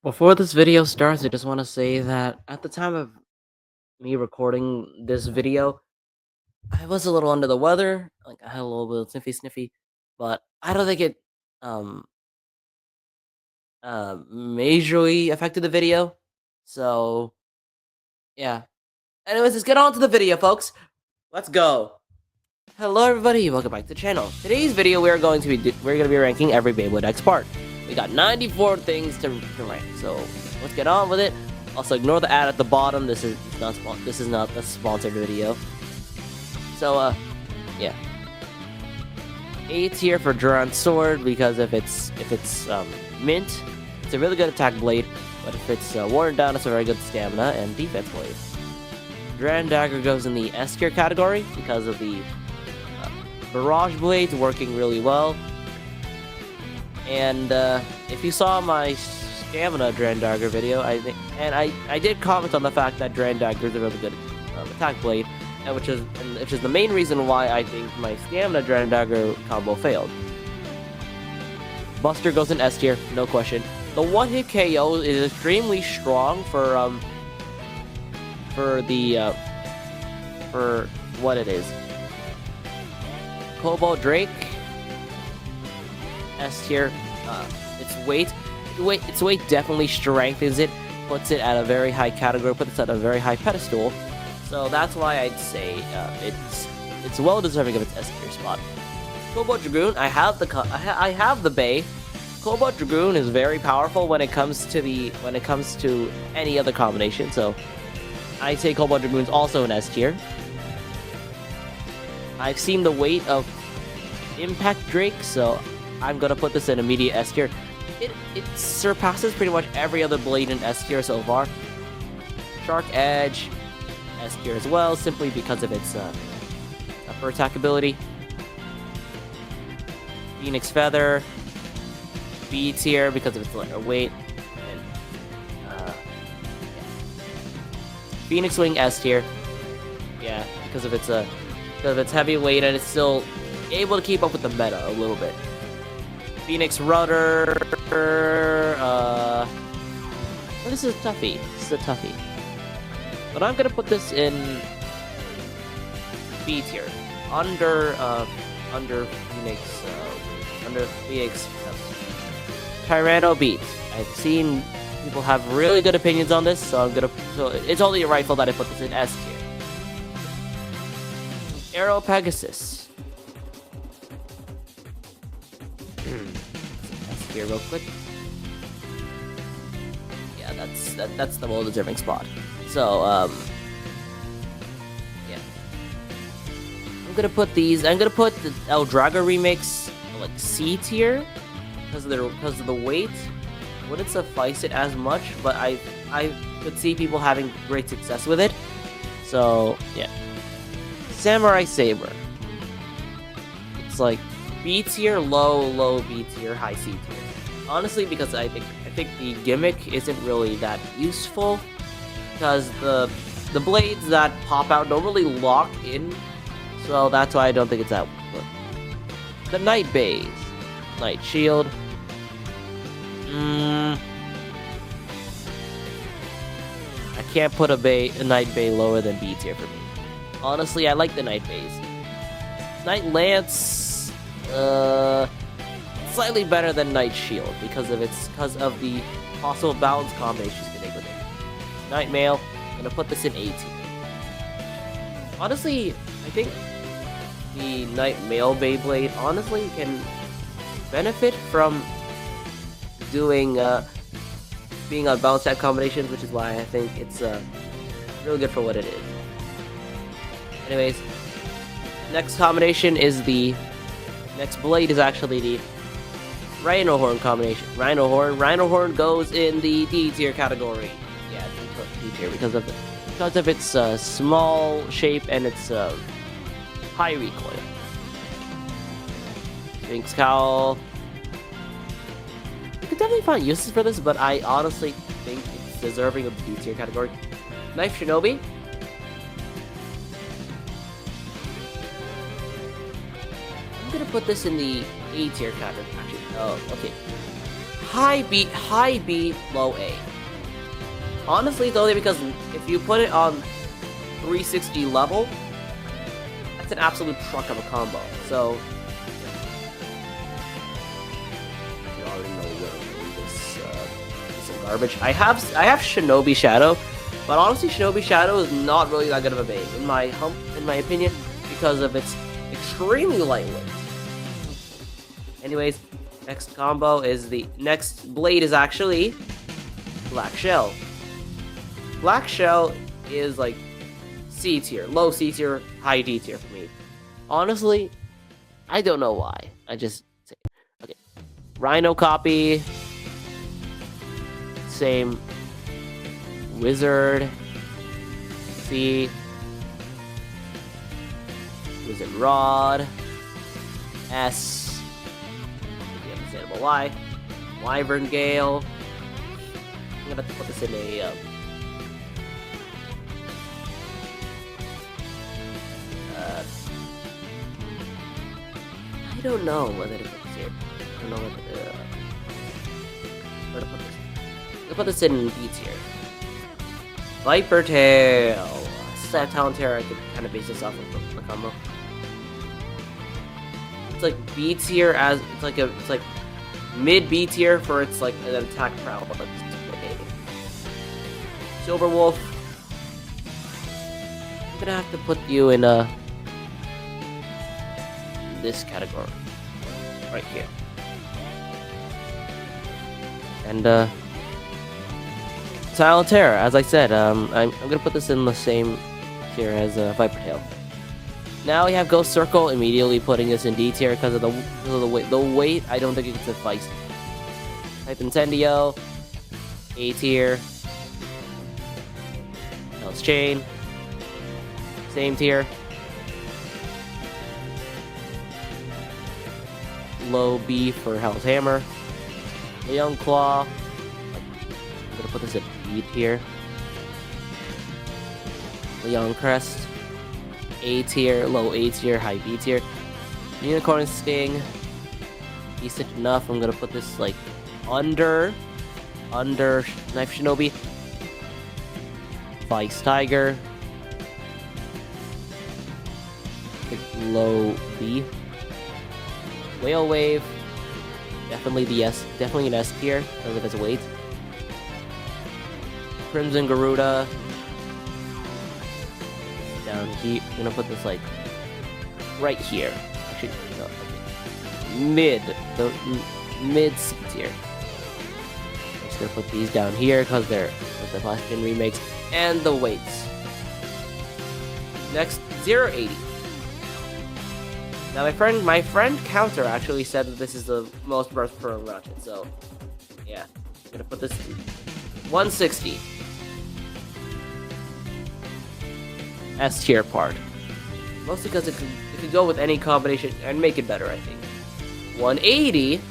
Before this video starts, I just want to say that at the time of me recording this video, I was a little under the weather. Like I had a little bit of sniffy, but I don't think it um majorly affected the video. So yeah. Anyways, let's get on to the video, folks. Let's go. Hello, everybody. Welcome back to the channel. Today's video, we're gonna be ranking every Beyblade X part. We got 94 things to rank, so let's get on with it. Also, ignore the ad at the bottom. This is not a sponsored video. So, yeah. A tier for Duran Sword because if it's mint, it's a really good attack blade. But if it's worn down, it's a very good stamina and defense blade. Duran Dagger goes in the S tier category because of the barrage blades working really well. And if you saw my stamina Duran Dagger video, I did comment on the fact that Duran Dagger is a really good attack blade, which is the main reason why I think my stamina Duran Dagger combo failed. Buster goes in S tier, no question. The one-hit KO is extremely strong for what it is. Cobalt Drake, S tier. Its weight definitely strengthens it, puts it at a very high category, puts it at a very high pedestal. So that's why I'd say it's well deserving of its S tier spot. Cobalt Dragoon, I have the Bay. Cobalt Dragoon is very powerful when it comes to any other combination. So I'd say Cobalt Dragoon's also an S tier. I've seen the weight of Impact Drake, so I'm gonna put this in immediate S tier. It surpasses pretty much every other blade in S tier so far. Shark Edge, S tier as well, simply because of its upper attack ability. Phoenix Feather, B tier because of its lighter weight. And, Phoenix Wing S tier, yeah, because of its heavy weight and it's still able to keep up with the meta a little bit. Phoenix Rudder, this is toughy. This is a toughie. But I'm gonna put this in B tier, under Phoenix, Tyranno Beat. I've seen people have really good opinions on this, so it's only rightful that I put this in S tier. Arrow Pegasus. S tier real quick. Yeah, that's the well deserving spot. So yeah. I'm gonna put the El Drago remix like C tier because of the weight. Wouldn't suffice it as much, but I could see people having great success with it. So yeah. Samurai Saber. It's like B tier, low B tier, high C tier. Honestly, because I think the gimmick isn't really that useful because the blades that pop out don't really lock in, so that's why I don't think it's that good. The Night Bays, Night Shield. I can't put a Night Bay lower than B tier for me. Honestly, I like the Night Bays. Night Lance, slightly better than Night Shield because of the possible balance combinations you can make with it. Night Mail, I'm gonna put this in A tier. Honestly, I think the Night Mail Beyblade honestly can benefit from doing being on balance attack combinations, which is why I think it's really good for what it is. Anyways, next blade is actually the Rhino Horn combination. Rhino Horn goes in the D tier category. Yeah, D tier because of its small shape and its high recoil. Sphinx Cowl. You could definitely find uses for this, but I honestly think it's deserving of the D tier category. Knife Shinobi. I'm gonna put this in the A tier category. Actually, oh, okay. high B, low A. Honestly, it's only because if you put it on 360 level, that's an absolute truck of a combo. So you already know where this piece of garbage. I have Shinobi Shadow, but honestly, Shinobi Shadow is not really that good of a bait in my opinion, because of its extremely lightweight. Anyways, next combo is the next blade is actually Black Shell. Black Shell is like C tier, low C tier, high D tier for me. Honestly, I don't know why. I just say okay. Rhino copy, same Wizard, C, Wizard Rod, S, understandable Y, Wyvern Gale. I'm gonna have to put this in a I don't know whether to put this here. I don't know where to put this. I'll put this in B tier. Viper Tail. That talent tier, I could kind of base this off of the combo. It's like B tier as it's like mid B tier for its like an attack prowess. Silver Wolf. I'm gonna have to put you in this category right here, and Silent Terror, as I said, I'm gonna put this in the same tier as Viper Tail. Now we have GhostCircle, immediately putting this in D tier because of the weight. The weight, I don't think it can suffice. Type Incendio, A tier. Hell's Chain, same tier. Low B for Hell's Hammer. Leon Claw. I'm gonna put this in B tier. Leon Crest. A tier, low A tier, high B tier. Unicorn Sting. Decent enough. I'm gonna put this like under Knife Shinobi. Vice Tiger. Low B. Whale Wave, definitely an S tier because of its weight. Crimson Garuda, down here. I'm gonna put this like right here. Actually, no, the mid C tier. I'm just gonna put these down here because they're with the last gen remakes and the weights. Next, 080. Now my friend Counter actually said that this is the most burst per ratchet, so yeah, I'm gonna put this in 160. S tier part. Mostly because it could go with any combination and make it better, I think. 180.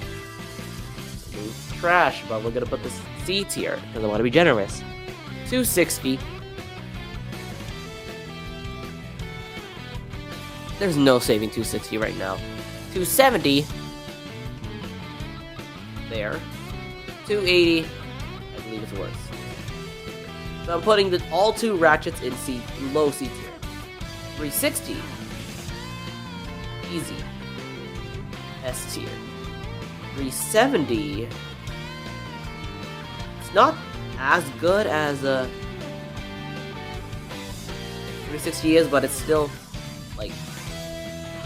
Trash, but we're gonna put this C tier because I want to be generous. 260. There's no saving 260 right now. 270. There. 280. I believe it's worse. So I'm putting all two ratchets in low C tier. 360. Easy. S tier. 370. It's not as good as 360 is, but it's still like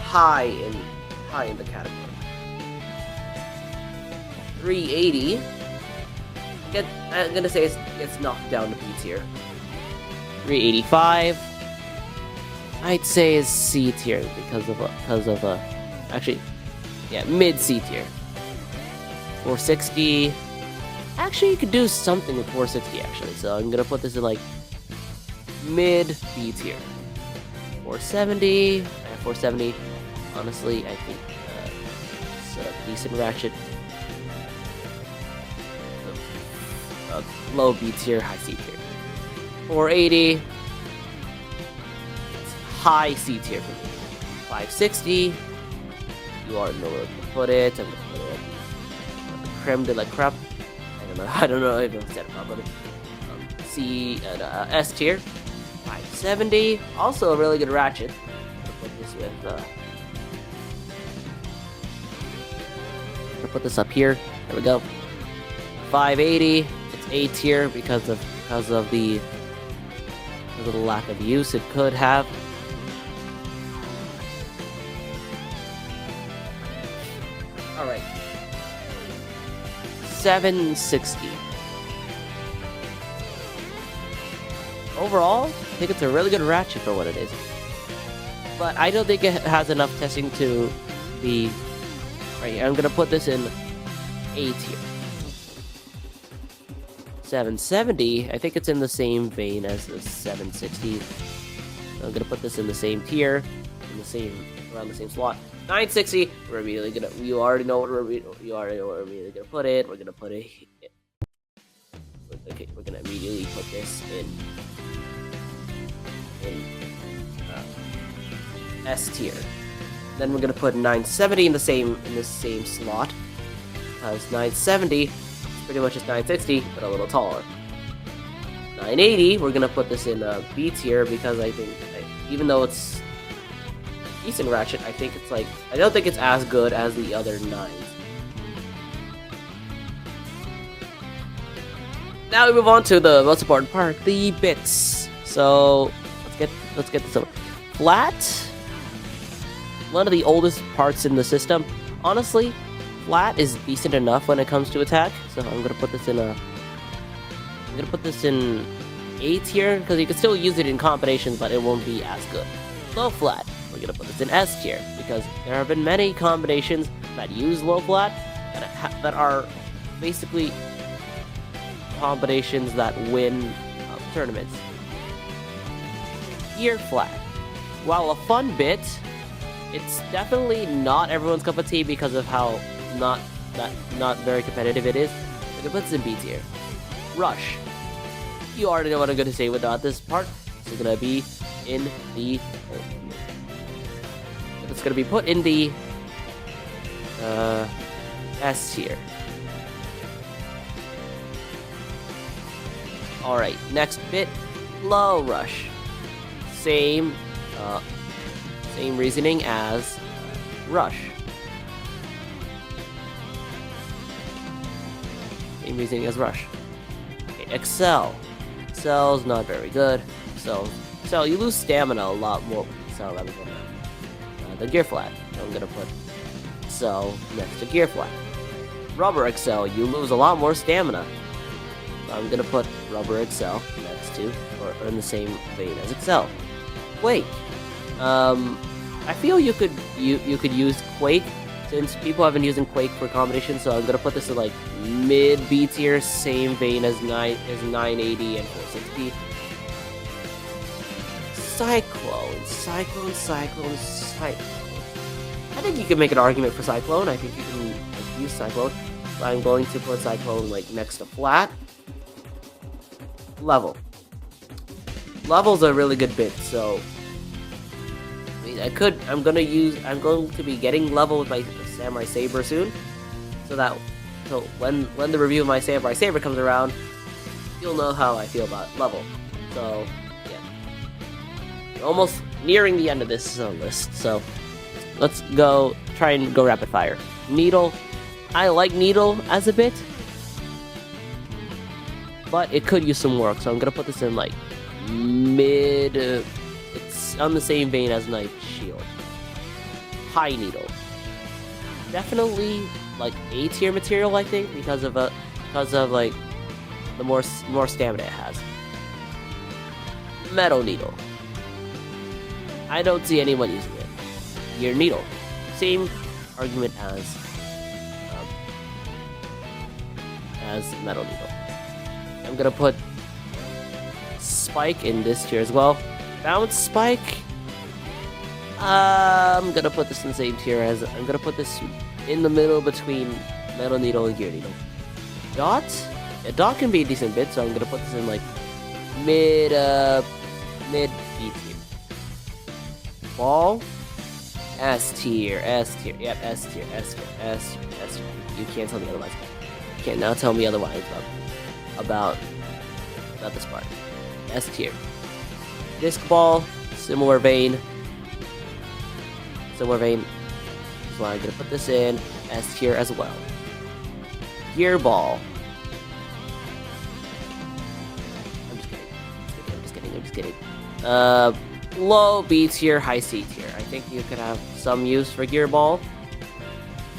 high in the category. 380. I'm gonna say it's knocked down to B tier. 385. I'd say is C tier because of actually, yeah, mid C tier. 460. Actually, you could do something with 460 actually. So I'm gonna put this in like mid B tier. 470. 470. Honestly, I think it's a decent ratchet. Low B tier, high C tier. 480. It's high C tier for me. 560. You already know where to put it. I'm gonna put it at the creme de la creme. I don't know if I said it properly. S tier, 570. Also a really good ratchet. I'll put this with. I'll put this up here. There we go. 580. It's A tier because of the lack of use it could have. All right. 760. Overall, I think it's a really good ratchet for what it is. But I don't think it has enough testing to be right here. I'm gonna put this in A tier. 770, I think it's in the same vein as the 760. So I'm gonna put this in the same tier, around the same slot. 960, we're immediately gonna. You already know what we're immediately gonna put it. We're gonna put it. Okay, we're gonna immediately put this in S tier. Then we're gonna put 970 in the same slot, because 970 is pretty much just 960 but a little taller. 980, we're gonna put this in B tier because I think even though it's decent ratchet, I don't think it's as good as the other 9s. Now we move on to the most important part, the bits. So let's get this over. Flat, one of the oldest parts in the system. Honestly, flat is decent enough when it comes to attack. So I'm gonna put this in A tier because you can still use it in combinations, but it won't be as good. Low flat, we're gonna put this in S tier because there have been many combinations that use low flat that are basically combinations that win tournaments. Gear flat, while a fun bit, it's definitely not everyone's cup of tea because of how not very competitive it is. I'm gonna put this in B tier. Rush, you already know what I'm gonna say without this part. It's gonna be in the. It's gonna be put in the S tier. All right, next bit, low rush. Same reasoning as rush. Same reasoning as rush. Okay, Excel. Excel's not very good. So you lose stamina a lot more with Excel rather than the gear flat. So I'm gonna put Excel next to gear flat. Rubber Excel, you lose a lot more stamina. So I'm gonna put Rubber Excel next to, or in the same vein as Excel. Quake. I feel you could use Quake since people have been using Quake for combinations. So I'm gonna put this in like mid B tier, same vein as 980 and 460. Cyclone. I think you can make an argument for Cyclone. I think you can use Cyclone. So I'm going to put Cyclone like next to flat. Level. Level's a really good bit, so I mean I'm going to be getting level with my Samurai Saber soon. So when the review of my Samurai Saber comes around, you'll know how I feel about level. So yeah. We're almost nearing the end of this list, so let's try and go rapid fire. Needle. I like Needle as a bit, but it could use some work, so I'm gonna put this in like mid. It's on the same vein as Knight Shield. High Needle, definitely like A tier material, I think, because of like the more stamina it has. Metal Needle, I don't see anyone using it. Gear Needle, same argument as Metal Needle. I'm gonna put Spike in this tier as well. Bounce Spike. I'm gonna put this in the same tier as. I'm gonna put this in the middle between Metal Needle and Gear Needle. Dot. Yeah, Dot can be a decent bit, so I'm gonna put this in like mid B tier. Ball. S tier. Yep, S tier. You can't tell me otherwise. can't now tell me otherwise about this part. S tier. Disc ball, similar vein. So I'm gonna put this in S tier as well. Gear ball. I'm just kidding. Low B tier, high C tier. I think you could have some use for gear ball.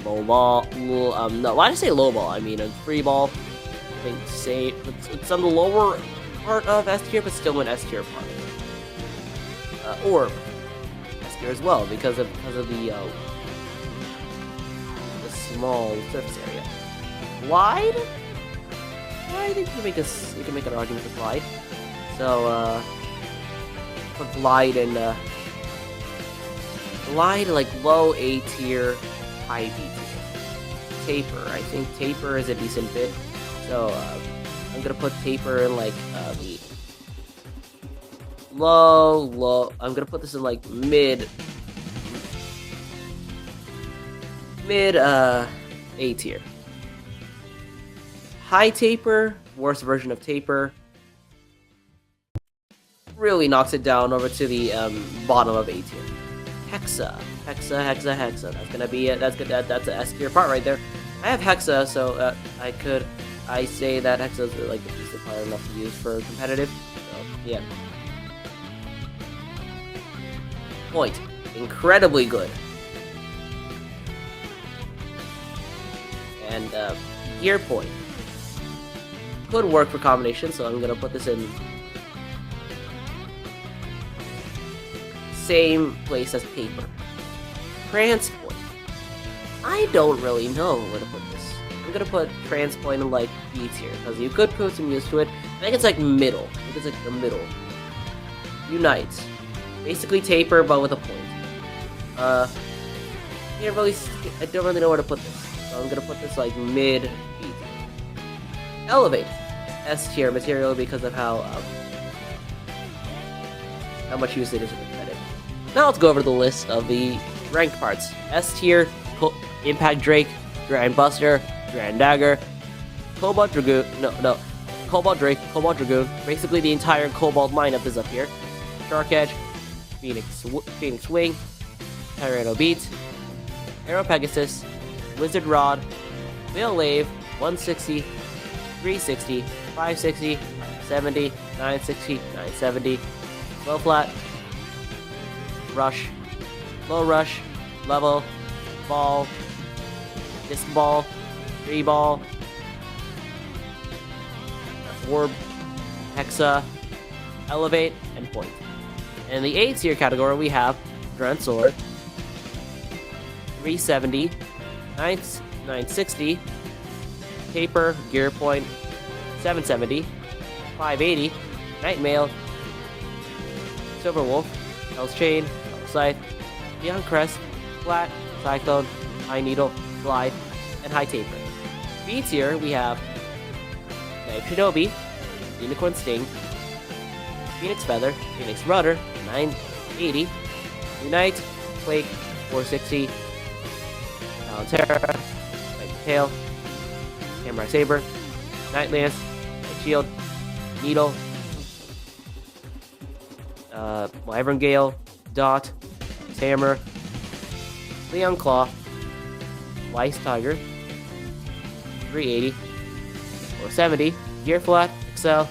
Low ball, no, why did I say low ball? I mean a free ball. I think it's on the lower part of S tier, but still an S tier part. Orb, S tier as well because of the small surface area. Glide? I think you can make an argument for glide. So put glide in glide like low A tier, high B tier. Taper. I think taper is a decent bit. So I'm gonna put taper in like the low. I'm gonna put this in like mid A tier. High taper, worst version of taper. Really knocks it down over to the bottom of A tier. Hexa. That's gonna be it. That's good. That's an S tier part right there. I have Hexa, so I say that Hexa is like a decent part enough to use for competitive. So yeah. Point. Incredibly good. And gear point. Could work for combination, so I'm gonna put this in same place as paper. Transport. I don't really know where to put this. I'm gonna put transport in like B tier because you could put some use to it. I think it's like middle. I think it's like the middle. Unite. Basically taper, but with a point. I don't really know where to put this. So I'm gonna put this like mid B tier. Elevate. S tier material because of how much use it is in competitive. Now let's go over the list of the ranked parts. S tier, Impact Drake, Grand Buster, Grand Dagger, Cobalt Dragoon, Cobalt Drake, Cobalt Dragoon. Basically the entire Cobalt lineup is up here. Shark Edge, Phoenix Wing, Tyranno Beat, Arrow Pegasus, Wizard Rod, Veil Lave, 160, 360, 560, 70, 960, 970, low flat, rush, low rush, level, ball, disc ball, free ball, orb, hexa, elevate, and point. In the A tier category, we have Grunt Sword, 370, 960, Taper, Gear Point, 770, 580, Nightmail, Silver Wolf, Hell's Chain, Hell's Scythe, Beyond Crest, Flat, Cyclone, High Needle, Glide, and High Taper. B tier, we have Knife Shinobi, Unicorn Sting, Phoenix Feather, Phoenix Rudder, 980, Unite, Quake, 460, Talon Terra, Lightning Tail, Samurai Saber, Night Lance, Night Shield, Needle, Wyvern Gale, Dot, Hammer, Leon Claw, Weiss Tiger, 380, 470, Gear Flat, Excel,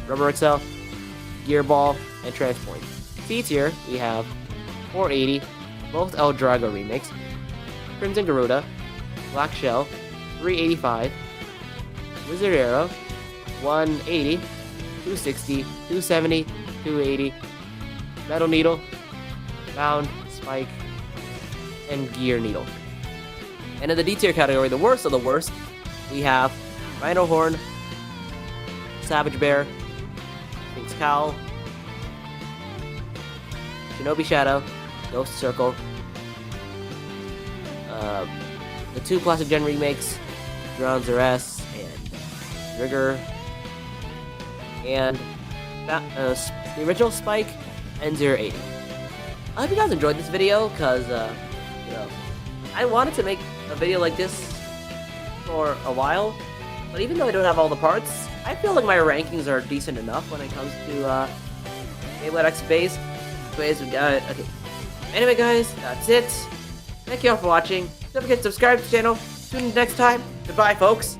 Rubber Excel, Gear Ball, and Transpoint. C tier, we have 480, both El Drago Remix, Crimson Garuda, Black Shell, 385, Wizard Arrow, 180, 260, 270, 280, Metal Needle, Bound, Spike, and Gear Needle. And in the D tier category, the worst of the worst, we have Rhino Horn, Savage Bear, King's Cowl, Shinobi Shadow, GhostCircle, the two Classic Gen remakes, Bronzer S and Rigger, and the original Spike and 080. I hope you guys enjoyed this video, because, I wanted to make a video like this for a while, But even though I don't have all the parts, I feel like my rankings are decent enough when it comes to Beyblade X base. Anyways, we got it. Okay. Anyway, guys, that's it. Thank you all for watching. Don't forget to subscribe to the channel. Tune in next time. Goodbye, folks.